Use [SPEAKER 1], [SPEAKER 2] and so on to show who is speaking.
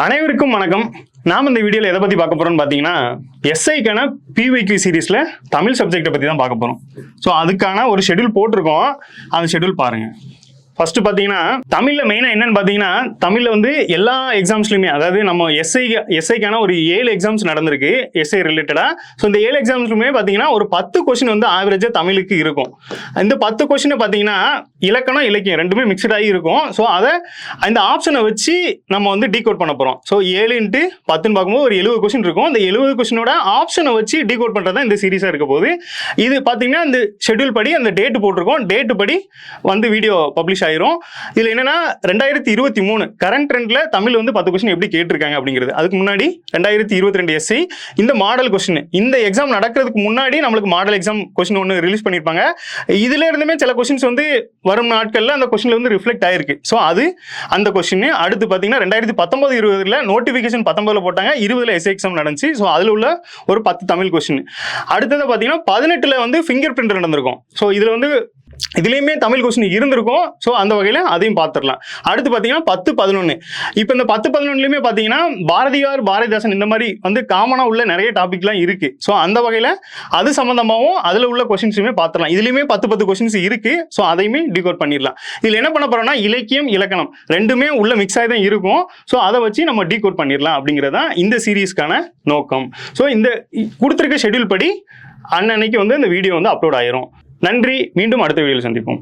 [SPEAKER 1] அனைவருக்கும் வணக்கம். நாம் இந்த வீடியோவில் எதை பற்றி பார்க்க போகிறோம்னு பார்த்தீங்கன்னா எஸ்ஐக்கான பிவைக்யூ சீரீஸில் தமிழ் சப்ஜெக்டை பற்றி தான் பார்க்க போகிறோம். ஸோ அதுக்கான ஒரு ஷெடியூல் போட்டிருக்கோம். அந்த ஷெடியூல் பாருங்கள். ஃபர்ஸ்ட் பார்த்தீங்கன்னா தமிழில் மெயினாக என்னன்னு பார்த்தீங்கன்னா தமிழில் வந்து எல்லா எக்ஸாம்ஸ்லையுமே, அதாவது நம்ம எஸ்ஐக்கான ஒரு 7 எக்ஸாம்ஸ் நடந்திருக்கு எஸ்ஐ ரிலேட்டடாக. ஸோ இந்த 7 எக்ஸாம்ஸ்லுமே பார்த்தீங்கன்னா ஒரு 10 கொஸ்டின் வந்து ஆவரேஜாக தமிழுக்கு இருக்கும். இந்த 10 கொஸ்டினை பார்த்தீங்கன்னா இலக்கணம் இலக்கியம் ரெண்டுமே மிக்சடாகி இருக்கும். ஸோ அதை அந்த ஆப்ஷனை வச்சு நம்ம வந்து டீகோட் பண்ண போகிறோம். ஸோ 7 × 10 பார்க்கும்போது ஒரு 70 கொஸ்டின் இருக்கும். அந்த 70 கொஸ்டினோட ஆப்ஷனை வச்சு டீகோட் பண்ணுறது தான் இந்த சீரீஸாக இருக்க போகுது. இது பார்த்தீங்கன்னா இந்த ஷெடியூல் படி அந்த டேட்டு போட்டிருக்கோம். டேட்டு படி வந்து வீடியோ பப்ளிஷ் ஆயிரும். இதுல என்னன்னா 2023 கரண்ட் ட்ரெண்ட்ல தமிழ் வந்து 10 கொஸ்டின் எப்படி கேட்டிருக்காங்க அப்படிங்கிறது. அதுக்கு முன்னாடி 2022 எஸ்சி இந்த மாடல் கொஸ்டின், இந்த எக்ஸாம் நடக்கிறதுக்கு முன்னாடி நம்மளுக்கு மாடல் எக்ஸாம் கொஸ்டின் ஒன்று ரிலீஸ் பண்ணியிருப்பாங்க. இதுல இருந்துமே சில கொஸ்டின்ஸ் வந்து வரும் நாட்கள்ல அந்த கொஸ்டின்ல வந்து ரிஃப்ளெக்ட் ஆயிருக்கு. ஸோ அது அந்த கொஸ்டின். அடுத்து பார்த்தீங்கன்னா 2019-20 நோட்டிஃபிகேஷன் 19 போட்டாங்க, 20 எஸ்ஐ எக்ஸாம் நடந்துச்சு. ஸோ அதில் உள்ள ஒரு 10 தமிழ் கொஸ்டின். அடுத்தது பார்த்தீங்கன்னா 18 வந்து ஃபிங்கர் பிரிண்ட் நடந்திருக்கும். ஸோ இதுல வந்து இதுலேயுமே தமிழ் கொஸ்டின் இருந்திருக்கும். ஸோ அந்த வகையில் அதையும் பார்த்துடலாம். அடுத்து பார்த்தீங்கன்னா 10-11. இப்போ இந்த 10-11லையுமே பார்த்தீங்கன்னா பாரதியார், பாரதிதாசன் இந்த மாதிரி வந்து காமனாக உள்ள நிறைய டாபிக்லாம் இருக்குது. ஸோ அந்த வகையில் அது சம்மந்தமாகவும் அதில் உள்ள கொஸ்டின்ஸுமே பார்த்துடலாம். இதுலேயுமே 10 கொஸ்டின்ஸ் இருக்குது. ஸோ அதையுமே டிகோட் பண்ணிடலாம். இதில் என்ன பண்ண போகிறோம்னா இலக்கியம் இலக்கணம் ரெண்டுமே உள்ள மிக்ஸ் ஆகி தான் இருக்கும். ஸோ அதை வச்சு நம்ம டிகோட் பண்ணிடலாம் அப்படிங்கிறதான் இந்த சீரீஸ்க்கான நோக்கம். ஸோ இந்த கொடுத்துருக்க ஷெடியூல் படி அன்னன்னைக்கு வந்து இந்த வீடியோ வந்து அப்லோட் ஆயிரும். நன்றி. மீண்டும் அடுத்த வீடியோவில் சந்திப்போம்.